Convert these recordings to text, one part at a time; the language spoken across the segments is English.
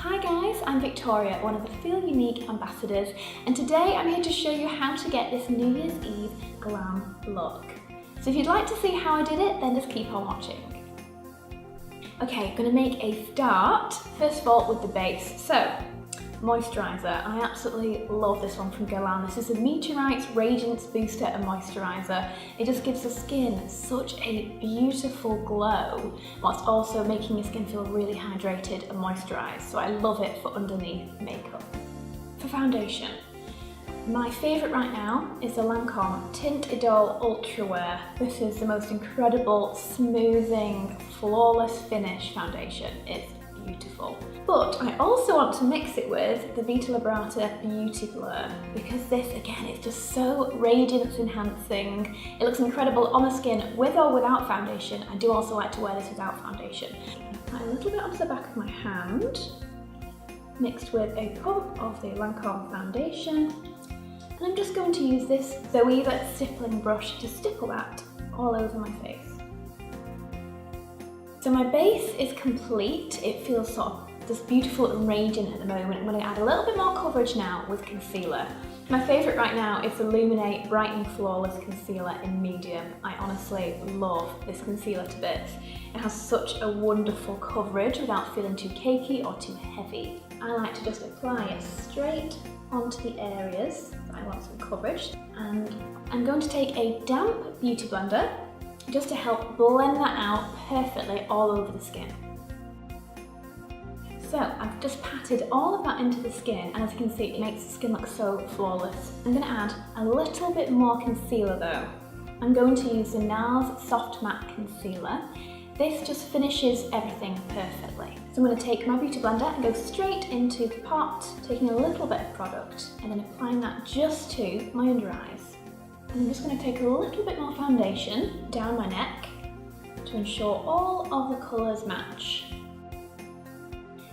Hi guys, I'm Victoria, one of the Feelunique ambassadors, and today I'm here to show you how to get this New Year's Eve glam look. So if you'd like to see how I did it, then just keep on watching. Okay, I'm going to make a start, first of all with the base. So, Moisturiser. I absolutely love this one from GUERLAIN. This is the Météorites Radiance Booster and Moisturiser. It just gives the skin such a beautiful glow, whilst also making your skin feel really hydrated and moisturised. So I love it for underneath makeup. For foundation, my favourite right now is the LANCôME Teint Idole Ultra Wear. This is the most incredible, smoothing, flawless finish foundation. It's beautiful. But I also want to mix it with the VITA LIBERATA Beauty Blur, because this again is just so radiance enhancing. It looks incredible on the skin with or without foundation. I do also like to wear this without foundation. Apply a little bit onto the back of my hand, mixed with a pump of the LANCôME foundation. And I'm just going to use this ZOEVA stippling brush to stipple that all over my face. So my base is complete. It feels sort of just beautiful and radiant at the moment. I'm going to add a little bit more coverage now with concealer. My favourite right now is the LUMENE Brightening Flawless Concealer in medium. I honestly love this concealer to bits. It has such a wonderful coverage without feeling too cakey or too heavy. I like to just apply it straight onto the areas that I want some coverage. And I'm going to take a damp beauty blender just to help blend that out perfectly all over the skin. So I've just patted all of that into the skin, and as you can see, it makes the skin look so flawless. I'm going to add a little bit more concealer though. I'm going to use the NARS Soft Matte Concealer. This just finishes everything perfectly. So I'm going to take my beauty blender and go straight into the pot, taking a little bit of product and then applying that just to my under eyes. And I'm just going to take a little bit more foundation down my neck to ensure all of the colours match.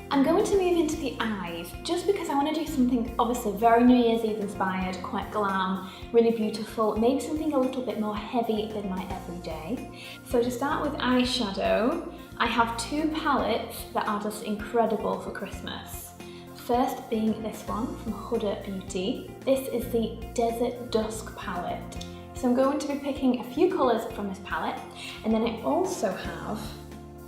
I'm going to move into the eyes just because I want to do something obviously very New Year's Eve inspired, quite glam, really beautiful, maybe something a little bit more heavy than my everyday. So to start with eyeshadow, I have two palettes that are just incredible for Christmas. First being this one from HUDA Beauty. This is the Desert Dusk palette. So I'm going to be picking a few colours from this palette, and then I also have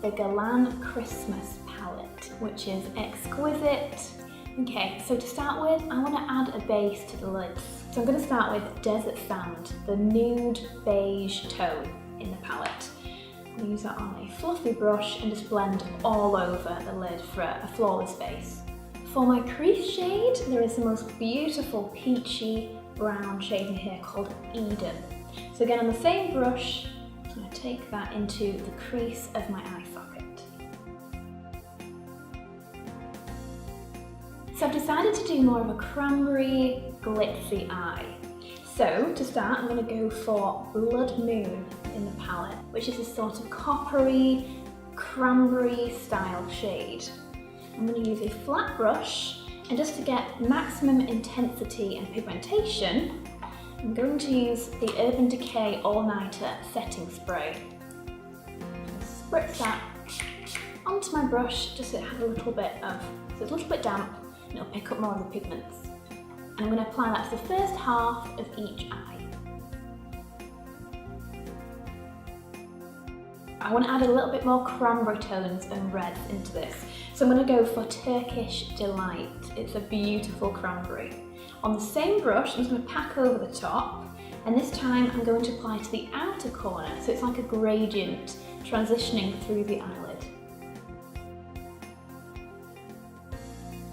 the GUERLAIN Christmas palette, which is exquisite. Okay, so to start with, I want to add a base to the lids. So I'm going to start with Desert Sand, the nude beige tone in the palette. I'll use that on a fluffy brush and just blend all over the lid for a flawless base. For my crease shade, there is the most beautiful peachy brown shade in here called Eden. So again, on the same brush, I'm going to take that into the crease of my eye socket. So I've decided to do more of a cranberry, glitzy eye. So to start, I'm going to go for Blood Moon in the palette, which is a sort of coppery, cranberry style shade. I'm going to use a flat brush, and just to get maximum intensity and pigmentation, I'm going to use the Urban Decay All Nighter Setting Spray. Spritz that onto my brush just so it has a little bit of, so it's a little bit damp and it'll pick up more of the pigments. And I'm going to apply that to the first half of each eye. I want to add a little bit more cranberry tones and reds into this. So I'm going to go for Turkish Delight. It's a beautiful cranberry. On the same brush, I'm just going to pack over the top, and this time I'm going to apply to the outer corner, so it's like a gradient transitioning through the eyelid.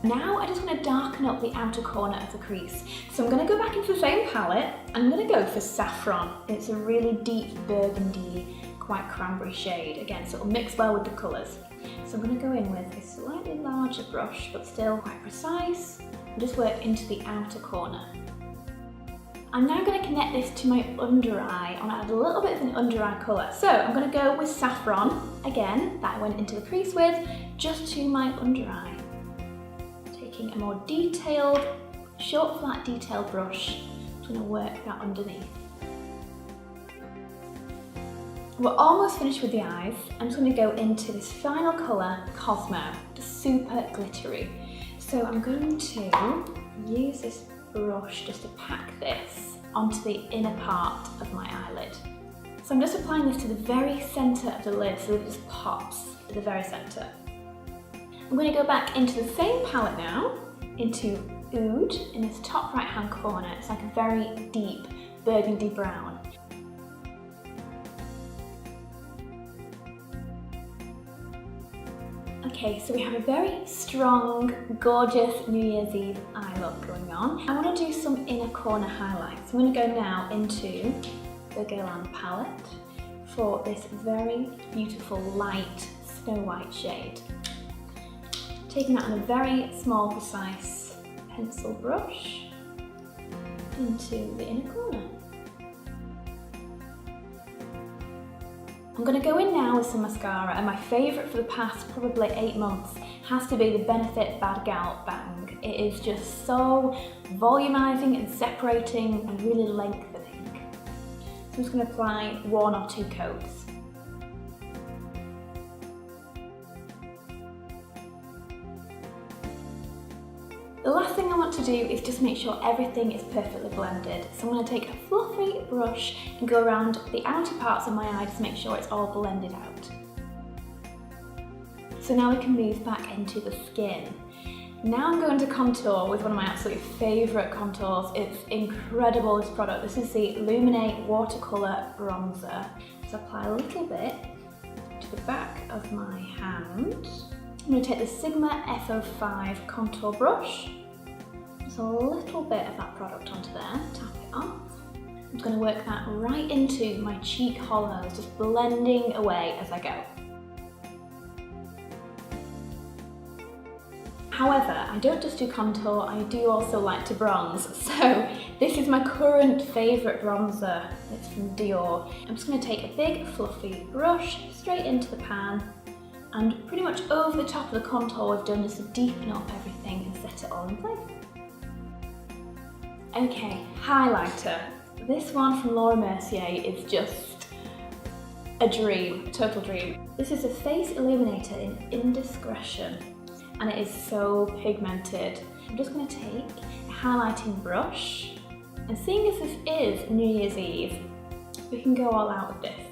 Now I just want to darken up the outer corner of the crease. So I'm going to go back into the same palette. I'm going to go for Saffron. It's a really deep burgundy, quite cranberry shade again, so it'll mix well with the colours. So I'm going to go in with a slightly larger brush, but still quite precise, and just work into the outer corner. I'm now going to connect this to my under eye. I want to add a little bit of an under eye colour. So I'm going to go with Saffron, again, that I went into the crease with, just to my under eye. Taking a more detailed, short flat detailed brush, I'm going to work that underneath. We're almost finished with the eyes. I'm just going to go into this final colour, Cosmo, just super glittery. So I'm going to use this brush just to pack this onto the inner part of my eyelid. So I'm just applying this to the very centre of the lid so that it just pops at the very centre. I'm going to go back into the same palette now, into Oud in this top right hand corner. It's like a very deep burgundy brown. Okay, so we have a very strong, gorgeous New Year's Eve eye look going on. I want to do some inner corner highlights. I'm going to go now into the GUERLAIN palette for this very beautiful light snow white shade. Taking that on a very small, precise pencil brush into the inner corner. I'm going to go in now with some mascara, and my favourite for the past probably 8 months has to be the Benefit BADgal Bang. It is just so volumizing and separating and really lengthening. So I'm just going to apply 1 or 2 coats. The last thing I want to do is just make sure everything is perfectly blended. So I'm going to take a fluffy brush and go around the outer parts of my eye to make sure it's all blended out. So now we can move back into the skin. Now I'm going to contour with one of my absolute favourite contours. It's incredible, this product. This is the LUMENE Watercolor Bronzer. So apply a little bit to the back of my hand. I'm going to take the Sigma F05 contour brush, just a little bit of that product onto there, tap it off. I'm just going to work that right into my cheek hollows, just blending away as I go. However, I don't just do contour, I do also like to bronze. So this is my current favourite bronzer, it's from Dior. I'm just going to take a big fluffy brush straight into the pan, and pretty much over the top of the contour we've done just to deepen up everything and set it all in place. Okay, highlighter. This one from Mercier is just a dream, a total dream. This is a face illuminator in Indiscretion, and it is so pigmented. I'm just going to take a highlighting brush, and seeing as this is New Year's Eve, we can go all out with this.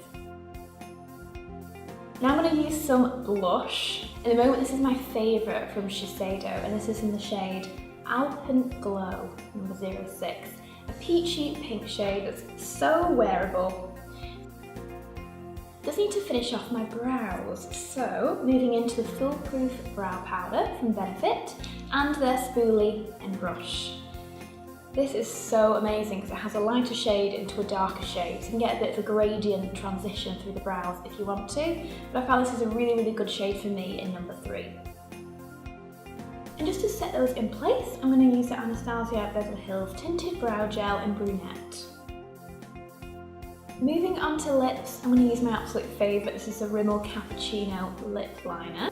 Now I'm going to use some blush. At the moment this is my favourite from Shiseido, and this is in the shade Alpenglow number 06. A peachy pink shade that's so wearable. Just need to finish off my brows, so moving into the Foolproof brow powder from Benefit and their spoolie and brush. This is so amazing because it has a lighter shade into a darker shade, so you can get a bit of a gradient transition through the brows if you want to, but I found this is a really good shade for me in number 3. And just to set those in place, I'm going to use the Anastasia Beverly Hills Tinted Brow Gel in Brunette. Moving on to lips, I'm going to use my absolute favourite. This is the Rimmel Cappuccino Lip Liner.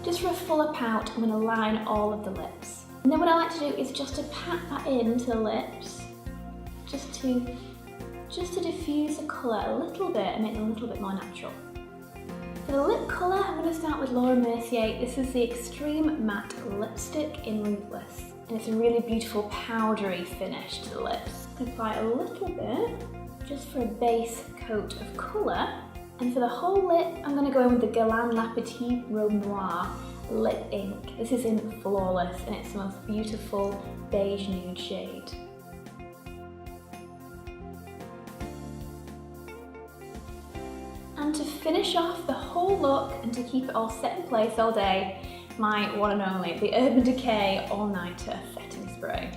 Just for a fuller pout, I'm going to line all of the lips. And then what I like to do is just to pat that into the lips, just to diffuse the colour a little bit and make them a little bit more natural. For the lip colour, I'm going to start with Mercier. This is the Extreme Matte Lipstick in Ruthless, and it's a really beautiful powdery finish to the lips. I'm going to apply a little bit, just for a base coat of colour. And for the whole lip, I'm going to go in with the GUERLAIN La Petite Rome Noire Lip Ink. This is in Flawless, and it's the most beautiful beige nude shade. And to finish off the whole look and to keep it all set in place all day, my one and only, the Urban Decay All Nighter Setting Spray.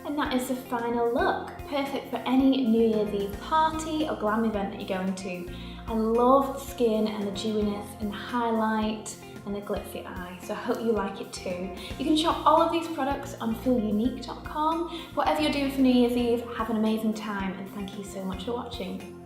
And that is the final look, perfect for any New Year's Eve party or glam event that you're going to. I love the skin and the dewiness and the highlight and the glitzy eye, so I hope you like it too. You can shop all of these products on Feelunique.com. Whatever you're doing for New Year's Eve, have an amazing time, and thank you so much for watching.